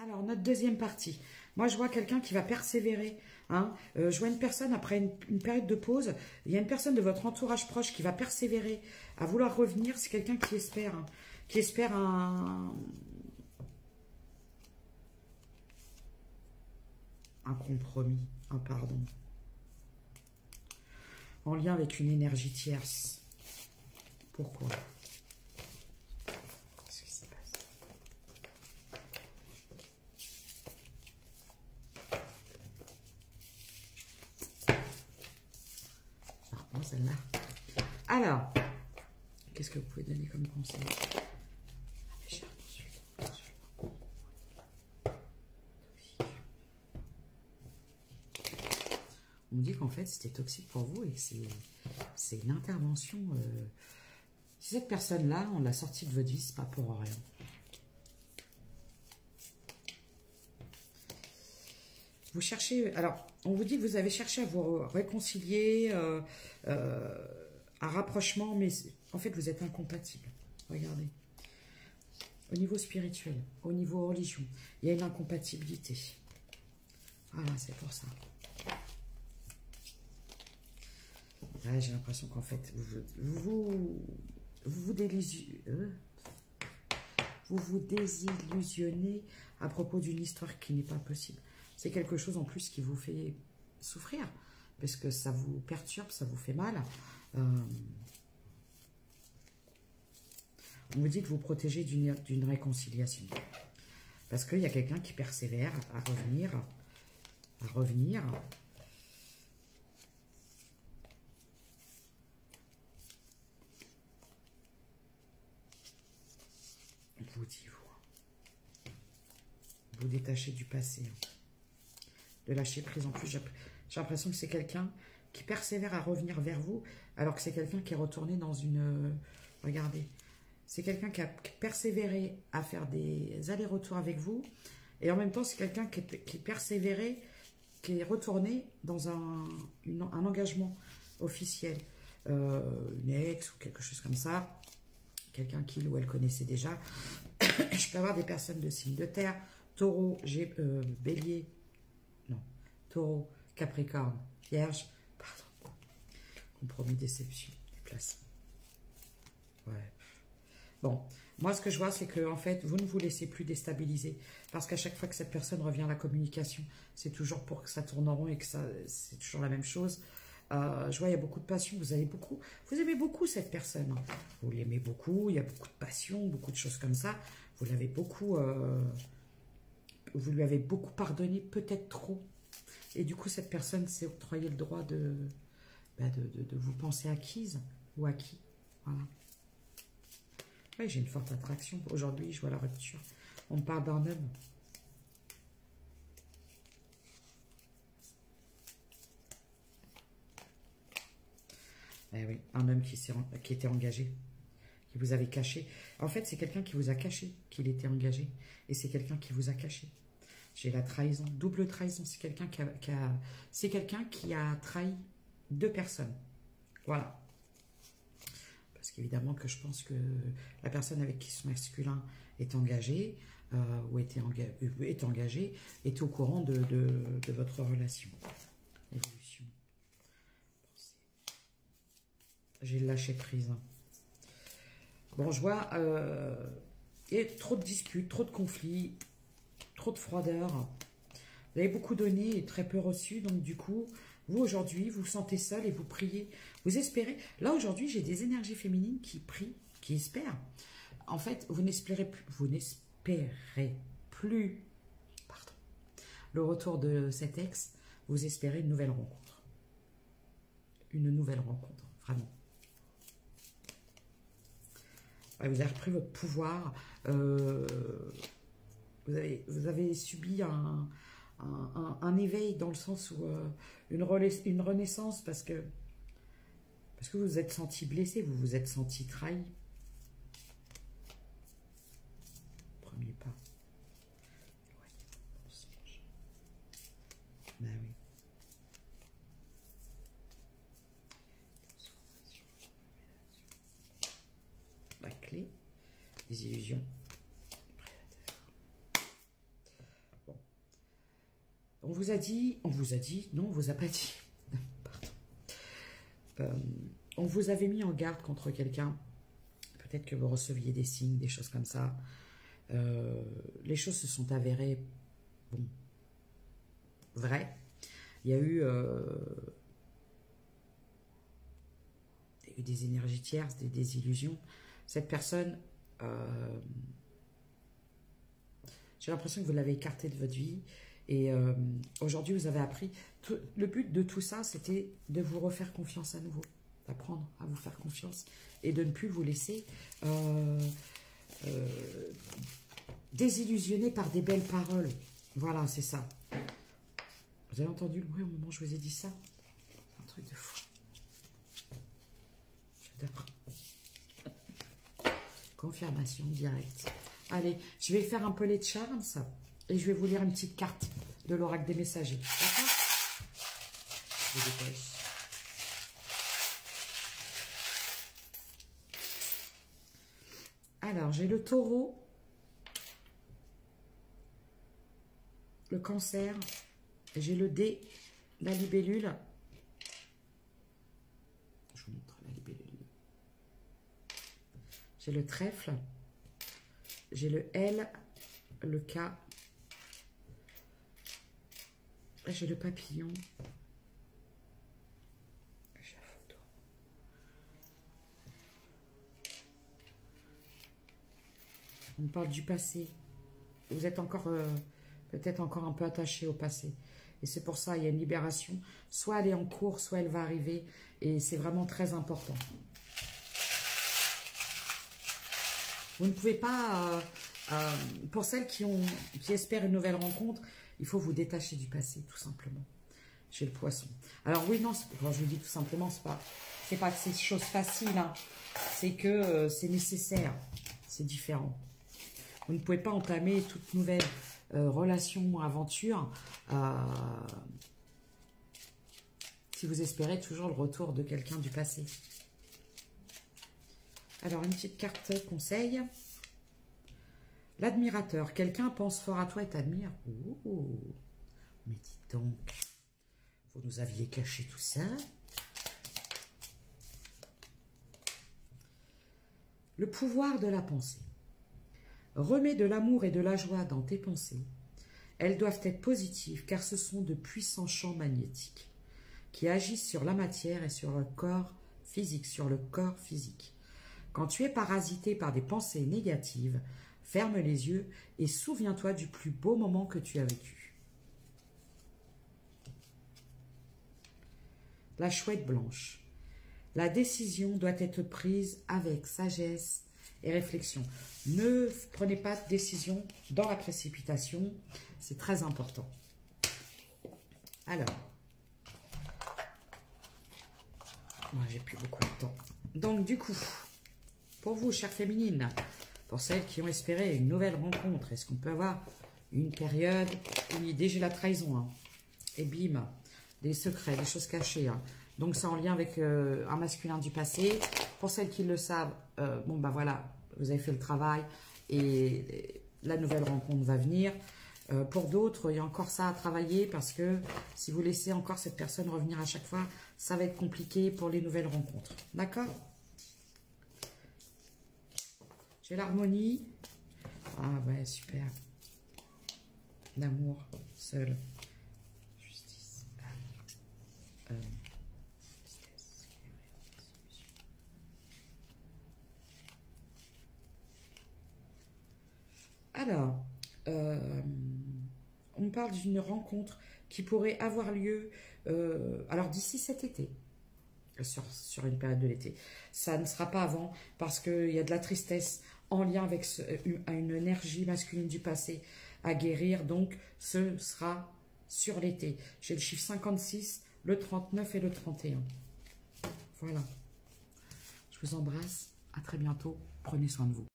Alors, notre deuxième partie. Moi, je vois quelqu'un qui va persévérer. Hein. Je vois une personne, après une période de pause, il y a une personne de votre entourage proche qui va persévérer à vouloir revenir. C'est quelqu'un qui espère. Hein, qui espère un compromis, un pardon. En lien avec une énergie tierce. Pourquoi ? Qu'est-ce qui se passe ? Je reprends celle-là. Alors, qu'est-ce que vous pouvez donner comme conseil ? On me dit qu'en fait, c'était toxique pour vous et que c'est une intervention. Si cette personne-là, on l'a sortie de votre vie, c'est pas pour rien. Vous cherchez... Alors, on vous dit que vous avez cherché à vous réconcilier, un rapprochement, mais en fait, vous êtes incompatibles. Regardez. Au niveau spirituel, au niveau religion, il y a une incompatibilité. Voilà, c'est pour ça. Ouais, j'ai l'impression qu'en fait, vous désillusionnez à propos d'une histoire qui n'est pas possible. C'est quelque chose en plus qui vous fait souffrir, parce que ça vous perturbe, ça vous fait mal. On vous dit que vous protégez d'une réconciliation. Parce qu'il y a quelqu'un qui persévère à revenir. Vous dit, vous détachez du passé. De lâcher prise. En plus, j'ai l'impression que c'est quelqu'un qui persévère à revenir vers vous, alors que c'est quelqu'un qui est retourné dans une... regardez. C'est quelqu'un qui a persévéré à faire des allers-retours avec vous, et en même temps, c'est quelqu'un qui persévéré, qui est retourné dans un engagement officiel. Une ex ou quelque chose comme ça. Quelqu'un qu'il ou elle connaissait déjà. Je peux avoir des personnes de signe de terre, taureau, bélier, non, taureau, capricorne, vierge, pardon, compromis, déception, déplacement. Ouais. Bon, moi ce que je vois, c'est que en fait, vous ne vous laissez plus déstabiliser, parce qu'à chaque fois que cette personne revient à la communication, c'est toujours pour que ça tourne en rond et que c'est toujours la même chose. Je vois, il y a beaucoup de passion, vous aimez beaucoup cette personne. Vous l'aimez beaucoup, il y a beaucoup de passion, beaucoup de choses comme ça. Vous l'avez beaucoup, vous lui avez beaucoup pardonné, peut-être trop. Et du coup, cette personne s'est octroyé le droit de vous penser acquise ou acquis. Voilà. Oui, j'ai une forte attraction. Aujourd'hui, je vois la rupture. On me parle d'un homme. Eh oui, un homme qui était engagé, qui vous avait caché. En fait, c'est quelqu'un qui vous a caché qu'il était engagé. Et c'est quelqu'un qui vous a caché. J'ai la trahison, double trahison. C'est quelqu'un qui a trahi deux personnes. Voilà. Parce qu'évidemment que je pense que la personne avec qui ce masculin est engagé, ou est engagé, est au courant de votre relation. Évolution. J'ai lâché prise. Bon, je vois, il y a trop de disputes, trop de conflits, trop de froideur. Vous avez beaucoup donné et très peu reçu, donc du coup, vous aujourd'hui, vous vous sentez seul et vous priez, vous espérez. Là aujourd'hui, j'ai des énergies féminines qui prient, qui espèrent. En fait, vous n'espérez plus, pardon, le retour de cet ex. Vous espérez une nouvelle rencontre. Une nouvelle rencontre, vraiment. Ouais, vous avez repris votre pouvoir. Vous avez subi un éveil dans le sens où une renaissance parce que vous vous êtes senti blessé, vous vous êtes senti trahi. Premier pas. Ben oui. La clé, des illusions. On vous a dit, non, on vous a pas dit. Pardon. On vous avait mis en garde contre quelqu'un. Peut-être que vous receviez des signes, des choses comme ça. Les choses se sont avérées, bon, vraies. Il y a eu des énergies tierces, des désillusions. Cette personne, j'ai l'impression que vous l'avez écartée de votre vie. Et aujourd'hui, vous avez appris. Le but de tout ça, c'était de vous refaire confiance à nouveau. D'apprendre à vous faire confiance et de ne plus vous laisser désillusionner par des belles paroles. Voilà, c'est ça. Vous avez entendu le bruit au moment où je vous ai dit ça? Un truc de fou. J'adore. Confirmation directe. Allez, je vais faire un pellet de charme, ça. Et je vais vous lire une petite carte de l'oracle des messagers. D'accord? Je dépêche. Alors, j'ai le taureau, le cancer, j'ai le dé, la libellule. Je vous montre la libellule. J'ai le trèfle, j'ai le L, le K, j'ai le papillon. On parle du passé. Vous êtes encore, peut-être encore un peu attaché au passé. Et c'est pour ça, il y a une libération. Soit elle est en cours, soit elle va arriver. Et c'est vraiment très important. Vous ne pouvez pas, pour celles qui espèrent une nouvelle rencontre, il faut vous détacher du passé, tout simplement. Chez le poisson. Alors oui, non, quand je vous dis tout simplement, c'est pas que c'est chose facile. Hein. C'est que c'est nécessaire. C'est différent. Vous ne pouvez pas entamer toute nouvelle relation ou aventure si vous espérez toujours le retour de quelqu'un du passé. Alors, une petite carte conseil. L'admirateur. Quelqu'un pense fort à toi et t'admire. Oh, mais dites donc, vous nous aviez caché tout ça. Le pouvoir de la pensée. Remets de l'amour et de la joie dans tes pensées. Elles doivent être positives car ce sont de puissants champs magnétiques qui agissent sur la matière et sur le corps physique, Quand tu es parasité par des pensées négatives, ferme les yeux et souviens-toi du plus beau moment que tu as vécu. La chouette blanche. La décision doit être prise avec sagesse et réflexion. Ne prenez pas de décision dans la précipitation. C'est très important. Alors, moi j'ai plus beaucoup de temps. Donc du coup, pour vous, chères féminines, pour celles qui ont espéré une nouvelle rencontre, est-ce qu'on peut avoir une période, une idée, j'ai la trahison, hein, et bim, des secrets, des choses cachées, hein. Donc, c'est en lien avec un masculin du passé. Pour celles qui le savent, bon, ben voilà, vous avez fait le travail et la nouvelle rencontre va venir. Pour d'autres, il y a encore ça à travailler parce que si vous laissez encore cette personne revenir à chaque fois, ça va être compliqué pour les nouvelles rencontres. D'accord? J'ai l'harmonie. Ah ouais, super. L'amour, seul. Justice. Alors, on parle d'une rencontre qui pourrait avoir lieu alors d'ici cet été, sur une période de l'été. Ça ne sera pas avant parce qu'il y a de la tristesse en lien avec une énergie masculine du passé à guérir. Donc, ce sera sur l'été. J'ai le chiffre 56, le 39 et le 31. Voilà. Je vous embrasse. À très bientôt. Prenez soin de vous.